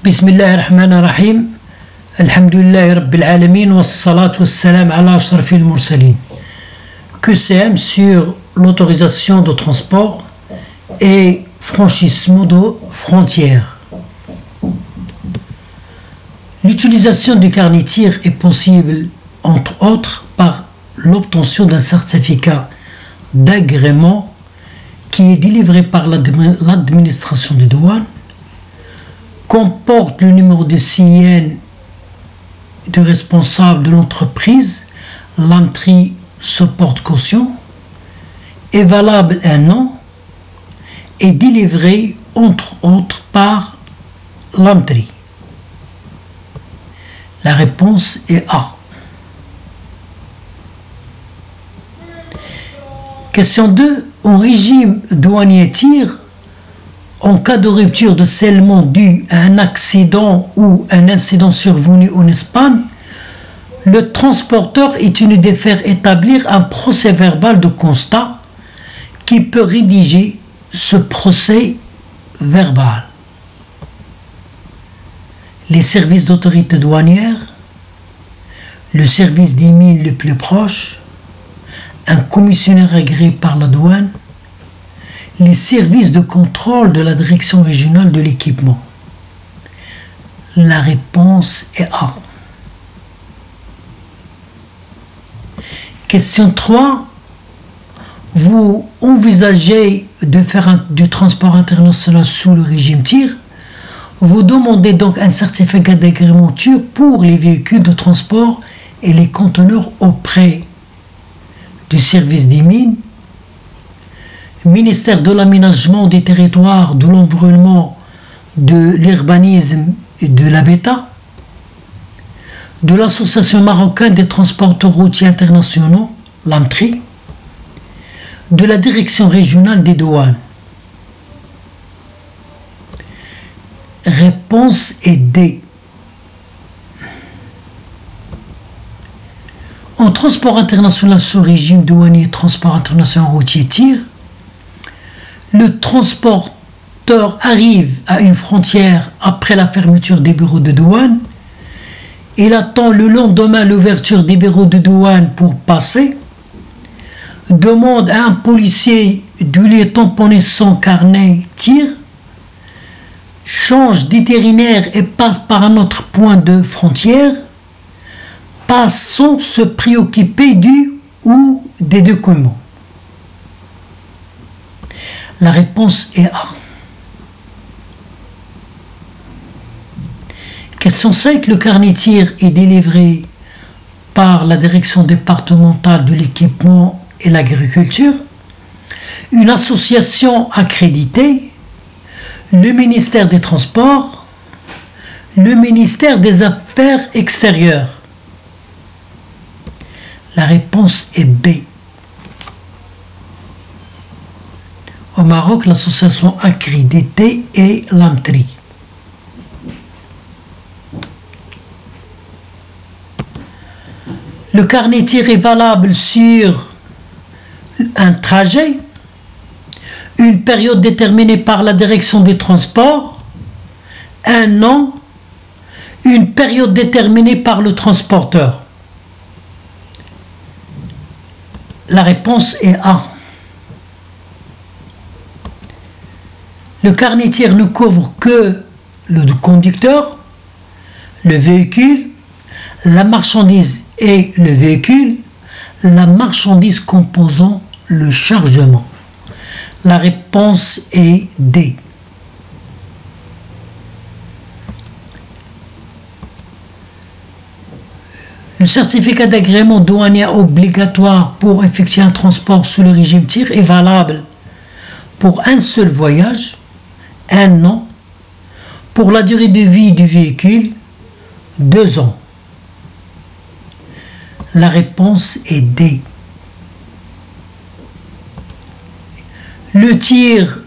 بسم الله الرحمن الرحيم الحمد لله رب العالمين والصلاة والسلام على أشرف المرسلين. QCM sur l'autorisation de transport et franchissement de frontières. L'utilisation du carnet tir est possible entre autres par l'obtention d'un certificat d'agrément qui est délivré par l'administration des douanes, comporte le numéro de CIN de responsable de l'entreprise, l'entrée se porte caution, est valable un an et délivré entre autres par l'entrée. La réponse est A. Question 2. Au régime douanier tir, en cas de rupture de scellement due à un accident ou un incident survenu en Espagne, le transporteur est tenu de faire établir un procès verbal de constat qui peut rédiger ce procès verbal. Les services d'autorité douanière, le service des mines le plus proche, un commissionnaire agréé par la douane, les services de contrôle de la direction régionale de l'équipement. La réponse est A. Question 3. Vous envisagez de faire du transport international sous le régime tir. Vous demandez donc un certificat d'agrémenture pour les véhicules de transport et les conteneurs auprès du service des mines, ministère de l'aménagement des territoires, de l'environnement, de l'urbanisme et de l'habitat, de l'association marocaine des transporteurs routiers internationaux, l'AMTRI, de la direction régionale des douanes. Réponse est D. En transport international sous régime douanier, transport international routier tir, le transporteur arrive à une frontière après la fermeture des bureaux de douane. Il attend le lendemain l'ouverture des bureaux de douane pour passer. Demande à un policier de lui tamponner son carnet tir. Change d'itinéraire et passe par un autre point de frontière. Passe sans se préoccuper du ou des documents. La réponse est A. Question 5. Le carnet tir est délivré par la direction départementale de l'équipement et l'agriculture, une association accréditée, le ministère des Transports, le ministère des Affaires extérieures. La réponse est B. Au Maroc, l'association accréditée est l'AMTRI. Le carnet tir est valable sur un trajet, une période déterminée par la direction des transports, un an, une période déterminée par le transporteur. La réponse est A. Le carnet tir ne couvre que le conducteur, le véhicule, la marchandise et le véhicule, la marchandise composant le chargement. La réponse est D. Le certificat d'agrément douanier obligatoire pour effectuer un transport sous le régime tir est valable pour un seul voyage, un an, pour la durée de vie du véhicule, 2 ans. La réponse est D. Le tir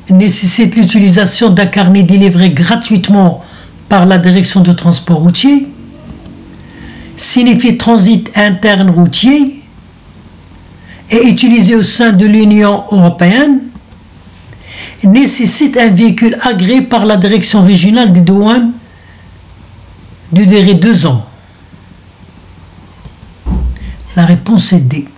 nécessite l'utilisation d'un carnet délivré gratuitement par la direction de transport routier, signifie transit interne routier, est utilisé au sein de l'Union européenne, nécessite un véhicule agréé par la direction régionale des douanes de durée 2 ans? La réponse est D.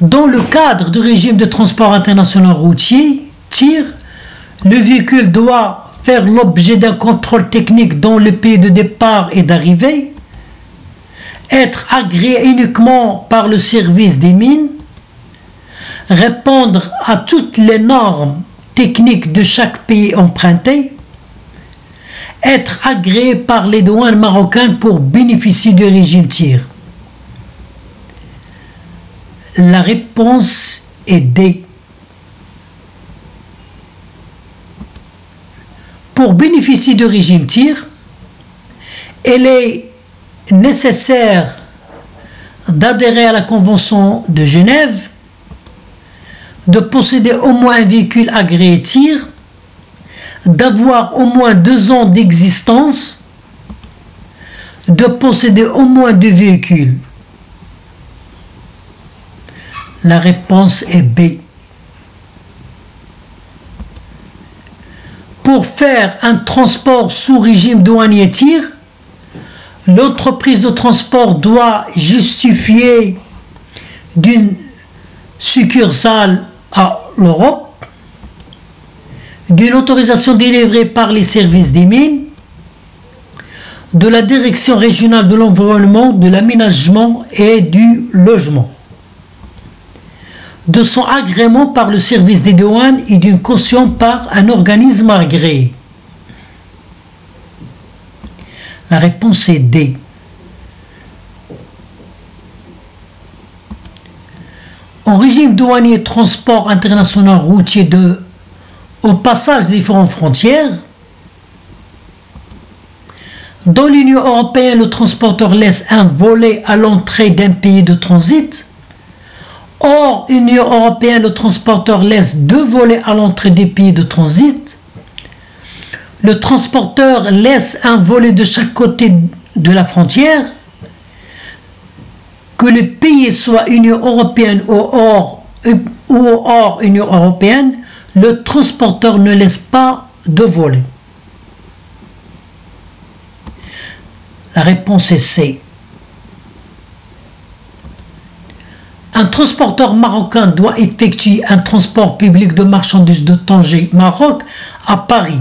Dans le cadre du régime de transport international routier, TIR, le véhicule doit faire l'objet d'un contrôle technique dans le pays de départ et d'arrivée, être agréé uniquement par le service des mines, répondre à toutes les normes techniques de chaque pays emprunté, être agréé par les douanes marocaines pour bénéficier du régime TIR. La réponse est D. Pour bénéficier du régime TIR, il est nécessaire d'adhérer à la Convention de Genève, de posséder au moins un véhicule agréé TIR, d'avoir au moins 2 ans d'existence, de posséder au moins 2 véhicules. La réponse est B. Pour faire un transport sous régime douanier TIR, l'entreprise de transport doit justifier d'une succursale à l'Europe, d'une autorisation délivrée par les services des mines, de la direction régionale de l'environnement, de l'aménagement et du logement, de son agrément par le service des douanes et d'une caution par un organisme agréé. La réponse est D. En régime douanier transport international routier au passage des différentes frontières, dans l'Union européenne, le transporteur laisse un volet à l'entrée d'un pays de transit. Hors Union européenne, le transporteur laisse 2 volets à l'entrée des pays de transit. Le transporteur laisse un volet de chaque côté de la frontière. Que le pays soit Union européenne ou hors Union européenne, le transporteur ne laisse pas de volet. La réponse est C. Un transporteur marocain doit effectuer un transport public de marchandises de Tanger, Maroc, à Paris.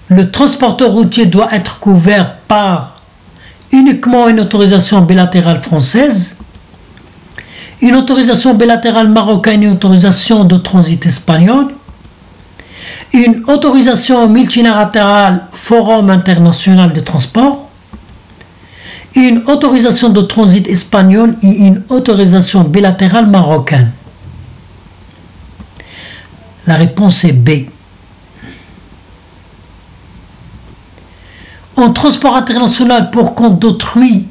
Le transporteur routier doit être couvert par uniquement une autorisation bilatérale française, une autorisation bilatérale marocaine et une autorisation de transit espagnole, une autorisation multilatérale Forum international de transport, une autorisation de transit espagnole et une autorisation bilatérale marocaine. La réponse est B. En transport international pour compte d'autrui,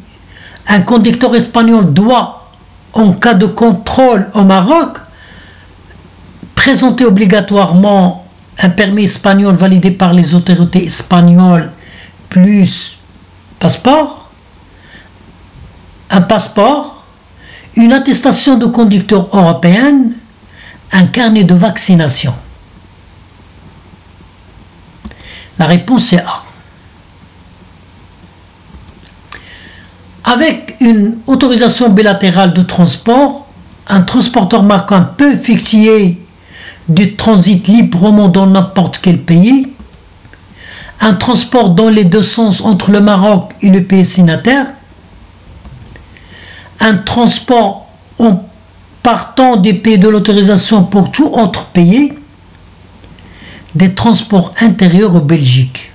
un conducteur espagnol doit, en cas de contrôle au Maroc, présenter obligatoirement un permis espagnol validé par les autorités espagnoles plus passeport, un passeport, une attestation de conducteur européenne, un carnet de vaccination. La réponse est A. Avec une autorisation bilatérale de transport, un transporteur marocain peut effectuer du transit librement dans n'importe quel pays, un transport dans les 2 sens entre le Maroc et le pays signataire, un transport en partant des pays de l'autorisation pour tout autre pays, des transports intérieurs en Belgique.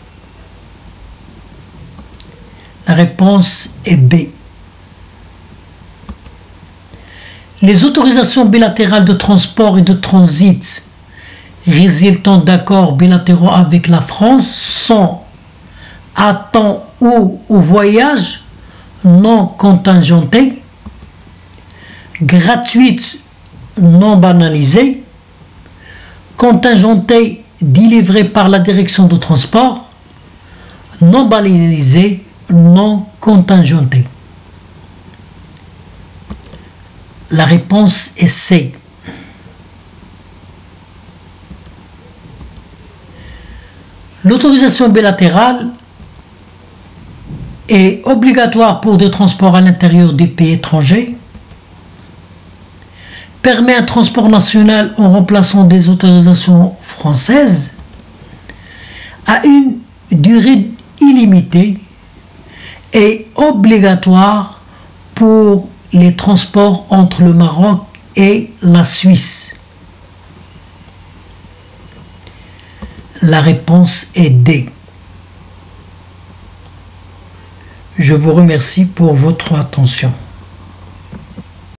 La réponse est B. Les autorisations bilatérales de transport et de transit résultant d'accords bilatéraux avec la France sont à temps ou au voyage non contingentés, gratuites non banalisées, contingentées délivrées par la direction de transport, non banalisées, non contingentées. La réponse est C. L'autorisation bilatérale est obligatoire pour des transports à l'intérieur des pays étrangers, permet un transport national en remplaçant des autorisations françaises, a une durée illimitée et obligatoire pour les transports entre le Maroc et la Suisse. La réponse est D. Je vous remercie pour votre attention.